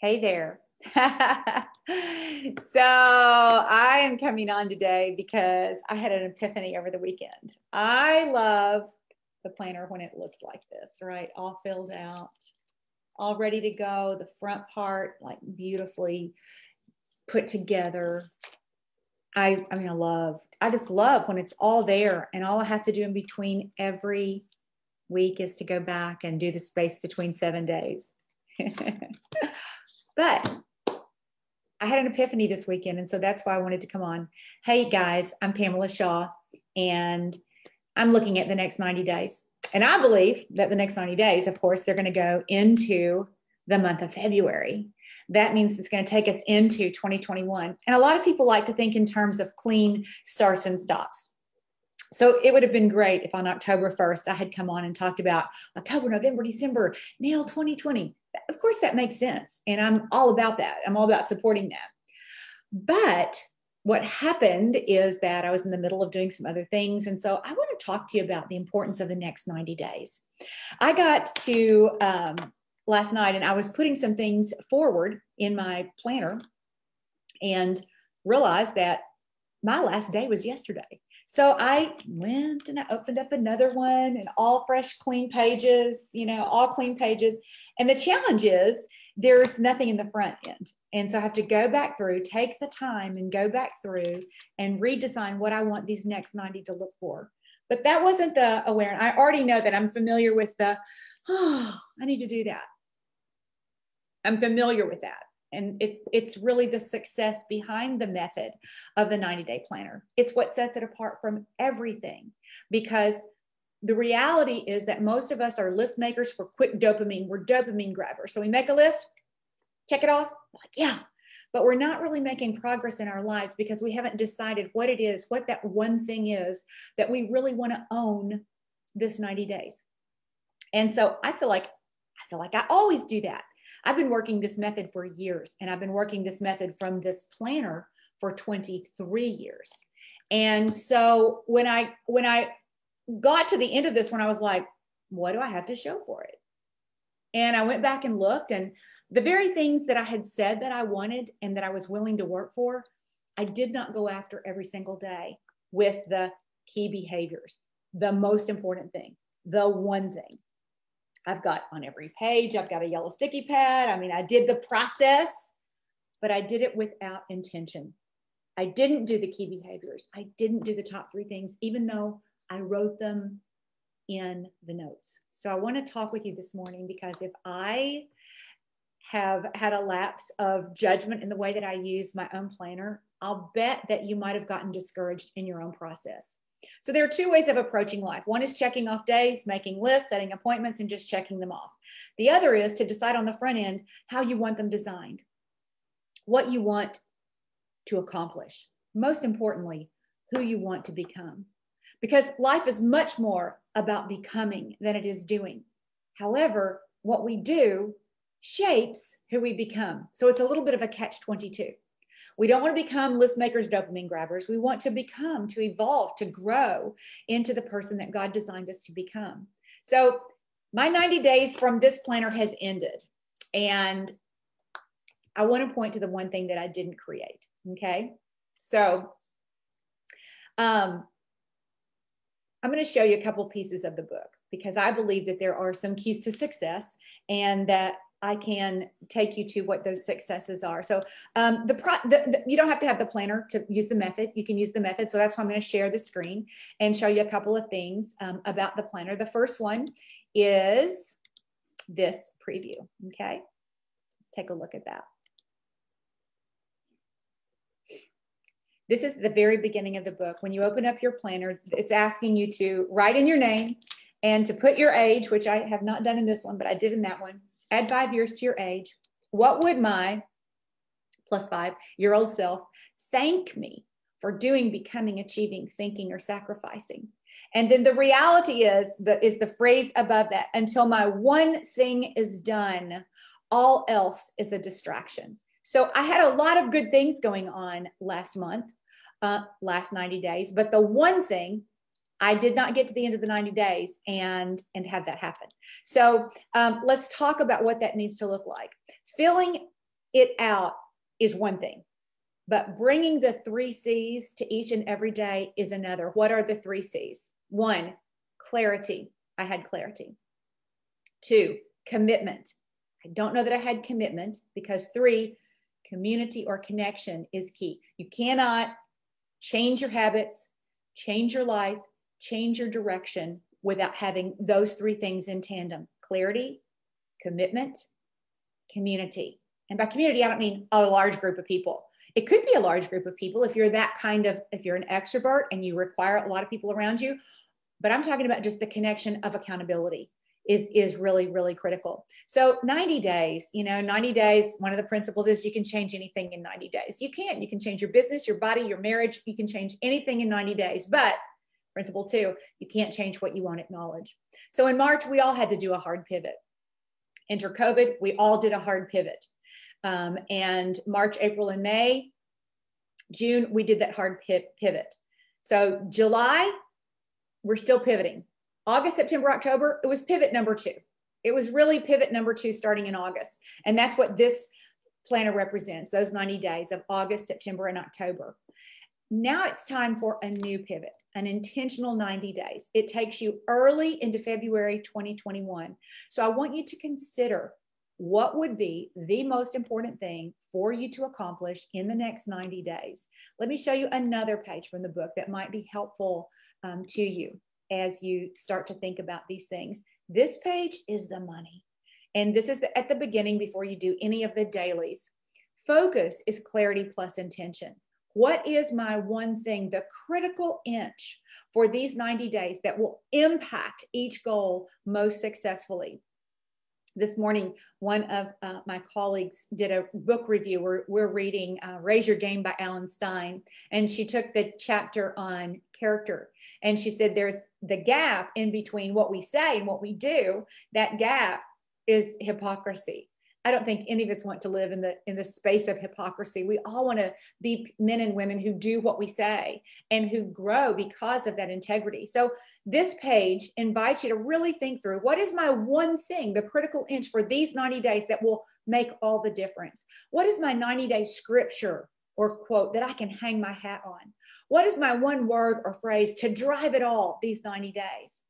Hey there. So I am coming on today because I had an epiphany over the weekend. I love the planner when it looks like this, right? All filled out, all ready to go. The front part like beautifully put together. I just love when it's all there and all I have to do in between every week is to go back and do the space between 7 days. But I had an epiphany this weekend, and so that's why I wanted to come on. Hey guys, I'm Pamela Shaw, and I'm looking at the next 90 days. And I believe that the next 90 days, of course, they're going to go into the month of February. That means it's going to take us into 2021. And a lot of people like to think in terms of clean starts and stops. So it would have been great if on October 1st, I had come on and talked about October, November, December, nail 2020. Of course, that makes sense. And I'm all about that. I'm all about supporting that. But what happened is that I was in the middle of doing some other things. And so I want to talk to you about the importance of the next 90 days. I got to last night and I was putting some things forward in my planner and realized that my last day was yesterday. So I went and I opened up another one and all fresh, clean pages, all clean pages. And the challenge is there's nothing in the front end. And so I have to go back through, take the time and go back through and redesign what I want these next 90 to look for. But that wasn't the awareness. I already know that I'm familiar with I need to do that. I'm familiar with that. And it's really the success behind the method of the 90-day planner. It's what sets it apart from everything, because the reality is that most of us are list makers for quick dopamine. We're dopamine grabbers. So we make a list, check it off, like, yeah, but we're not really making progress in our lives because we haven't decided what it is, what that one thing is that we really want to own this 90 days. And so I feel like I always do that. I've been working this method for years, and I've been working this method from this planner for 23 years. And so when I got to the end of this one, I was like, what do I have to show for it? And I went back and looked, and the very things that I had said that I wanted and that I was willing to work for, I did not go after every single day with the key behaviors, the most important thing, the one thing. I've got on every page, I've got a yellow sticky pad. I did the process, but I did it without intention. I didn't do the key behaviors. I didn't do the top 3 things, even though I wrote them in the notes. So I want to talk with you this morning because if I have had a lapse of judgment in the way that I use my own planner, I'll bet that you might have gotten discouraged in your own process. So there are 2 ways of approaching life. One is checking off days, making lists, setting appointments, and just checking them off. The other is to decide on the front end how you want them designed, what you want to accomplish. Most importantly, who you want to become. Because life is much more about becoming than it is doing. However, what we do shapes who we become. So it's a little bit of a catch-22. We don't want to become list makers, dopamine grabbers. We want to become, to evolve, to grow into the person that God designed us to become. So my 90 days from this planner has ended. And I want to point to the one thing that I didn't create. Okay. So I'm going to show you a couple pieces of the book because I believe that there are some keys to success and that I can take you to what those successes are. So you don't have to have the planner to use the method. You can use the method. So that's why I'm going to share the screen and show you a couple of things about the planner. The first one is this preview. Okay, let's take a look at that. This is the very beginning of the book. When you open up your planner, it's asking you to write in your name and to put your age, which I have not done in this one, but I did in that one. Add 5 years to your age. What would my plus 5-year-old self thank me for doing, becoming, achieving, thinking, or sacrificing? And then the reality is the phrase above that, until my one thing is done, all else is a distraction. So I had a lot of good things going on last month, last 90 days, but the one thing, I did not get to the end of the 90 days and have that happen. So let's talk about what that needs to look like. Filling it out is one thing, but bringing the 3 C's to each and every day is another. What are the 3 C's? 1, clarity. I had clarity. 2, commitment. I don't know that I had commitment, because 3, community or connection is key. You cannot change your habits, change your life, change your direction without having those 3 things in tandem: clarity, commitment, community. And by community, I don't mean a large group of people. It could be a large group of people if you're that kind of, if you're an extrovert and you require a lot of people around you. But I'm talking about just the connection of accountability is really, really critical. So 90 days, 90 days, one of the principles is you can change anything in 90 days. You can change your business, your body, your marriage. You can change anything in 90 days. But principle 2, you can't change what you won't acknowledge. So in March, we all had to do a hard pivot. Enter COVID, we all did a hard pivot. And March, April, and May, June, we did that hard pivot. So July, we're still pivoting. August, September, October, it was pivot number 2. It was really pivot number 2 starting in August. And that's what this planner represents, those 90 days of August, September, and October. Now it's time for a new pivot, an intentional 90 days. It takes you early into February 2021. So I want you to consider what would be the most important thing for you to accomplish in the next 90 days. Let me show you another page from the book that might be helpful to you as you start to think about these things. This page is the money. And this is at the beginning before you do any of the dailies. Focus is clarity plus intention. What is my one thing, the critical inch for these 90 days that will impact each goal most successfully? This morning, one of my colleagues did a book review. We're reading Raise Your Game by Alan Stein, and she took the chapter on character. And she said there's the gap in between what we say and what we do. That gap is hypocrisy. I don't think any of us want to live in the space of hypocrisy. We all want to be men and women who do what we say and who grow because of that integrity. So this page invites you to really think through, what is my one thing, the critical inch for these 90 days that will make all the difference? What is my 90-day scripture or quote that I can hang my hat on? What is my one word or phrase to drive it all these 90 days?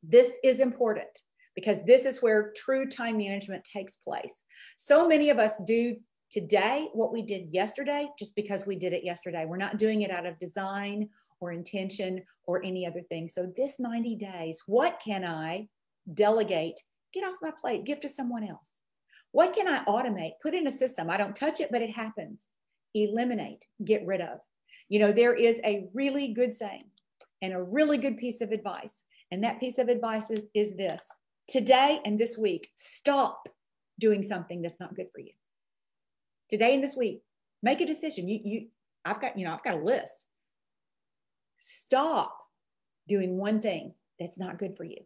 This is important, because this is where true time management takes place. So many of us do today what we did yesterday just because we did it yesterday. We're not doing it out of design or intention or any other thing. So this 90 days, what can I delegate, get off my plate, give to someone else? What can I automate, put in a system? I don't touch it, but it happens. Eliminate, get rid of. There is a really good saying and a really good piece of advice. And that piece of advice is this. Today and this week, stop doing something that's not good for you. Today and this week, make a decision. I've got a list. Stop doing one thing that's not good for you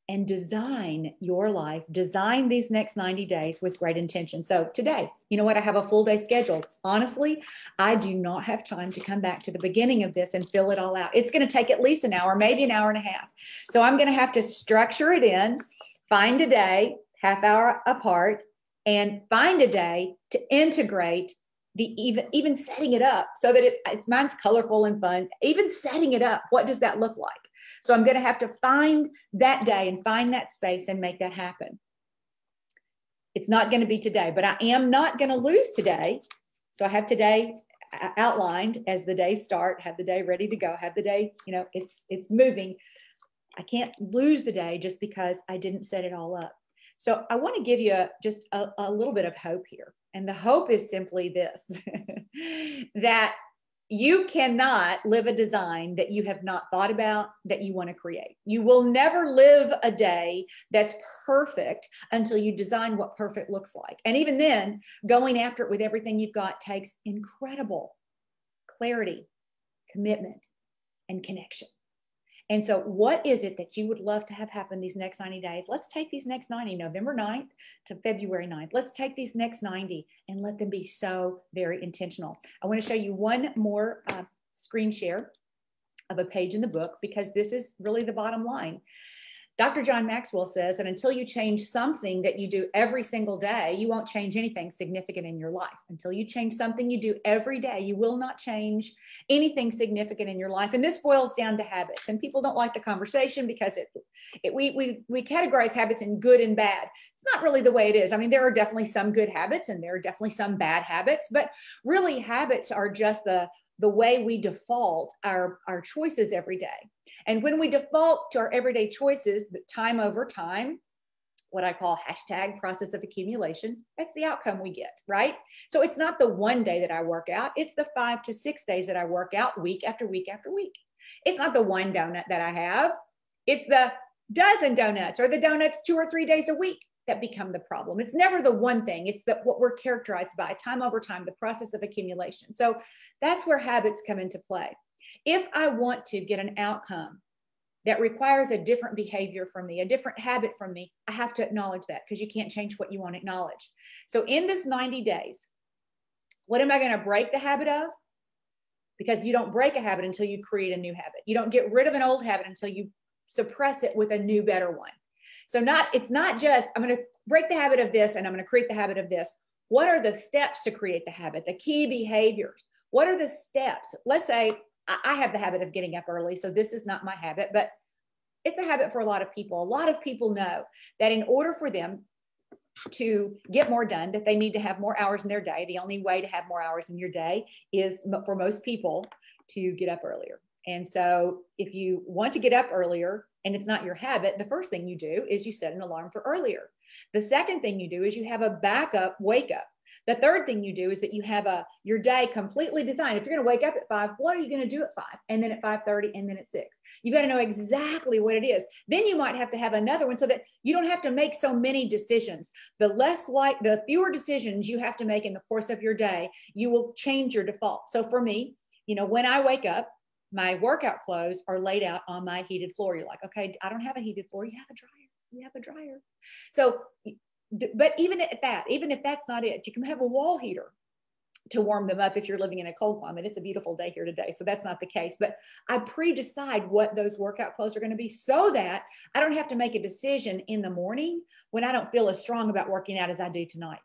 and design your life, design these next 90 days with great intention. So today, you know what? I have a full day scheduled. Honestly, I do not have time to come back to the beginning of this and fill it all out. It's going to take at least an hour, maybe an hour and a half. So I'm going to have to structure it in, find a day, half hour apart, and find a day to integrate even setting it up so that mine's colorful and fun. Even setting it up, what does that look like? So I'm going to have to find that day and find that space and make that happen. It's not going to be today, but I am not going to lose today. So I have today outlined as the days start, have the day ready to go, have the day, it's moving. I can't lose the day just because I didn't set it all up. So I want to give you just a little bit of hope here. And the hope is simply this, that you cannot live a design that you have not thought about, that you want to create. You will never live a day that's perfect until you design what perfect looks like. And even then, going after it with everything you've got takes incredible clarity, commitment, and connection. And so what is it that you would love to have happen these next 90 days? Let's take these next 90, November 9th to February 9th. Let's take these next 90 and let them be so very intentional. I want to show you one more screen share of a page in the book, because this is really the bottom line. Dr. John Maxwell says that until you change something that you do every single day, you won't change anything significant in your life. Until you change something you do every day, you will not change anything significant in your life. And this boils down to habits. And people don't like the conversation because we categorize habits in good and bad. It's not really the way it is. I mean, there are definitely some good habits and there are definitely some bad habits, but really habits are just the way we default our choices every day. And when we default to our everyday choices, time over time, what I call hashtag process of accumulation, that's the outcome we get, right? So it's not the one day that I work out. It's the 5 to 6 days that I work out week after week after week. It's not the one donut that I have. It's the dozen donuts or the donuts 2 or 3 days a week that become the problem. It's never the one thing. It's what we're characterized by time over time, the process of accumulation. So that's where habits come into play. If I want to get an outcome that requires a different behavior from me, a different habit from me, I have to acknowledge that, because you can't change what you won't acknowledge. So in this 90 days, what am I going to break the habit of? Because you don't break a habit until you create a new habit. You don't get rid of an old habit until you suppress it with a new, better one. So it's not just, I'm going to break the habit of this and I'm going to create the habit of this. What are the steps to create the habit? The key behaviors. What are the steps? Let's say I have the habit of getting up early. So this is not my habit, but it's a habit for a lot of people. A lot of people know that in order for them to get more done, that they need to have more hours in their day. The only way to have more hours in your day is, for most people, to get up earlier. And so if you want to get up earlier and it's not your habit, the first thing you do is you set an alarm for earlier. The second thing you do is you have a backup wake up. The third thing you do is that you have your day completely designed. If you're going to wake up at 5, what are you going to do at 5? And then at 5:30 and then at 6. You got to know exactly what it is. Then you might have to have another one so that you don't have to make so many decisions. The fewer decisions you have to make in the course of your day, you will change your default. So for me, when I wake up, my workout clothes are laid out on my heated floor. You're like, okay, I don't have a heated floor. You have a dryer. You have a dryer. So, but even if that's not it, you can have a wall heater to warm them up if you're living in a cold climate. It's a beautiful day here today, so that's not the case. But I pre-decide what those workout clothes are going to be so that I don't have to make a decision in the morning when I don't feel as strong about working out as I do tonight.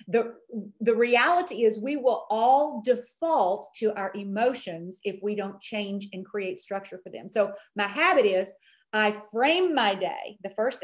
The reality is we will all default to our emotions if we don't change and create structure for them. So my habit is I frame my day, the first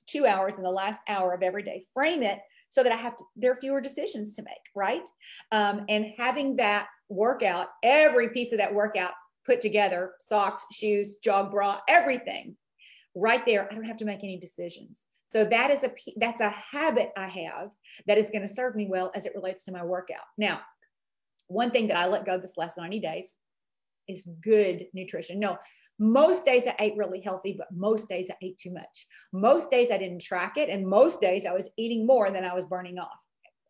2 hours and the last hour of every day, frame it so that there are fewer decisions to make, right? And having that workout, every piece of that workout put together, socks, shoes, jog bra, everything right there. I don't have to make any decisions. So that's a habit I have that is going to serve me well as it relates to my workout. Now, one thing that I let go this last 90 days is good nutrition. No, most days I ate really healthy, but most days I ate too much. Most days I didn't track it, and most days I was eating more than I was burning off.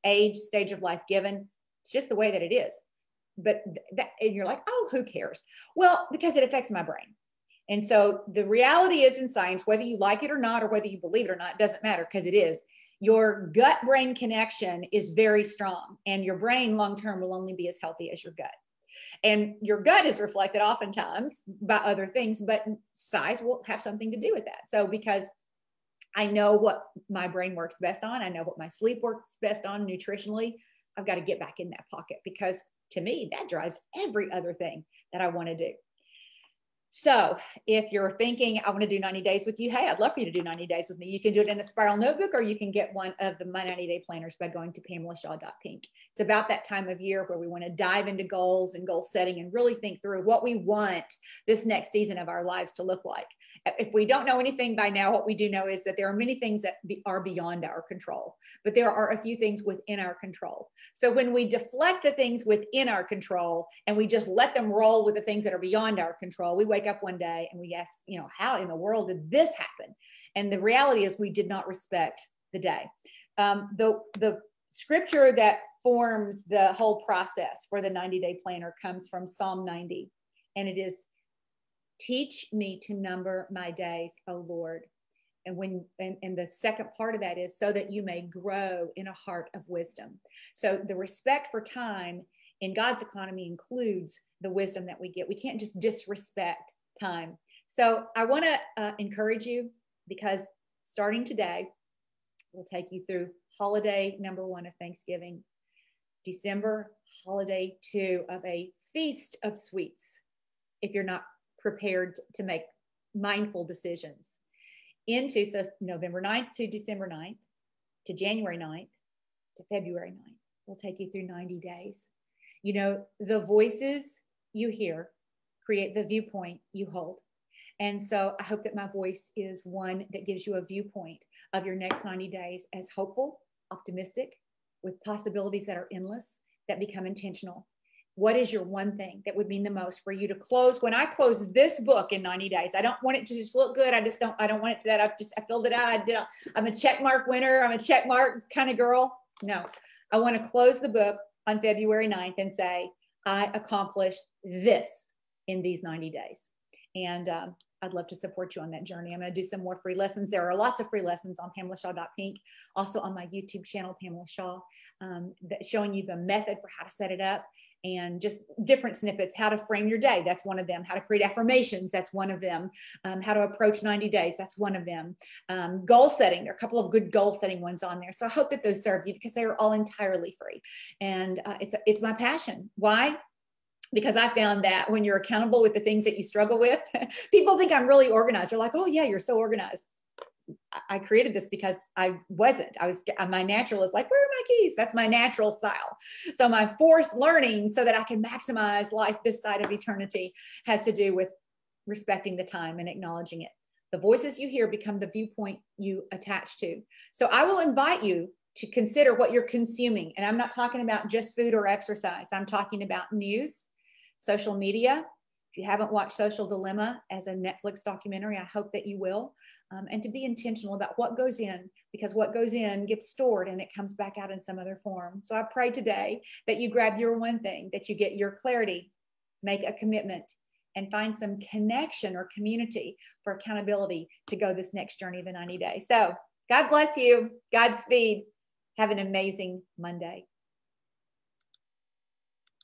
Age, stage of life given, it's just the way that it is. But and you're like, oh, who cares? Well, because it affects my brain. And so the reality is in science, whether you like it or not, or whether you believe it or not, it doesn't matter, because it is. Your gut-brain connection is very strong, and your brain long-term will only be as healthy as your gut. And your gut is reflected oftentimes by other things, but size will have something to do with that. So because I know what my brain works best on, I know what my sleep works best on nutritionally, I've got to get back in that pocket, because to me, that drives every other thing that I want to do. So if you're thinking, I want to do 90 days with you, hey, I'd love for you to do 90 days with me. You can do it in a spiral notebook, or you can get one of my 90-day planners by going to pamelashaw.pink. It's about that time of year where we want to dive into goals and goal setting and really think through what we want this next season of our lives to look like. If we don't know anything by now, what we do know is that there are many things that are beyond our control, but there are a few things within our control. So when we deflect the things within our control and we just let them roll with the things that are beyond our control, we wake up one day and we ask, how in the world did this happen? And the reality is we did not respect the day. The scripture that forms the whole process for the 90-day planner comes from Psalm 90. And it is, teach me to number my days, O Lord. And the second part of that is so that you may grow in a heart of wisdom. So the respect for time in God's economy includes the wisdom that we get. We can't just disrespect time. So I want to encourage you because starting today, we'll take you through holiday number 1 of Thanksgiving, December, holiday 2 of a feast of sweets, if you're not prepared to make mindful decisions, into so November 9th to December 9th, to January 9th, to February 9th. We'll take you through 90 days. You know, the voices you hear create the viewpoint you hold. And so I hope that my voice is one that gives you a viewpoint of your next 90 days as hopeful, optimistic, with possibilities that are endless, that become intentional. What is your one thing that would mean the most for you to close? When I close this book in 90 days, I don't want it to just look good. I don't want it to that. I filled it out. I'm a check mark winner. I'm a check mark kind of girl. No, I want to close the book on February 9th and say, I accomplished this in these 90 days. And I'd love to support you on that journey. I'm going to do some more free lessons. There are lots of free lessons on pamelashaw.pink, also on my YouTube channel, Pamela Shaw, showing you the method for how to set it up and just different snippets, how to frame your day. That's one of them. How to create affirmations. That's one of them. How to approach 90 days. That's one of them. Goal setting. There are a couple of good goal setting ones on there. So I hope that those serve you because they are all entirely free. And it's my passion. Why? Because I found that when you're accountable with the things that you struggle with, people think I'm really organized. They're like, oh yeah, you're so organized. I created this because I wasn't. My natural is like, where are my keys? That's my natural style. So my forced learning so that I can maximize life this side of eternity has to do with respecting the time and acknowledging it. The voices you hear become the viewpoint you attach to. So I will invite you to consider what you're consuming. And I'm not talking about just food or exercise. I'm talking about news, social media. If you haven't watched Social Dilemma as a Netflix documentary, I hope that you will. And to be intentional about what goes in, because what goes in gets stored and it comes back out in some other form. So I pray today that you grab your one thing, that you get your clarity, make a commitment, and find some connection or community for accountability to go this next journey of the 90 days. So God bless you. Godspeed. Have an amazing Monday.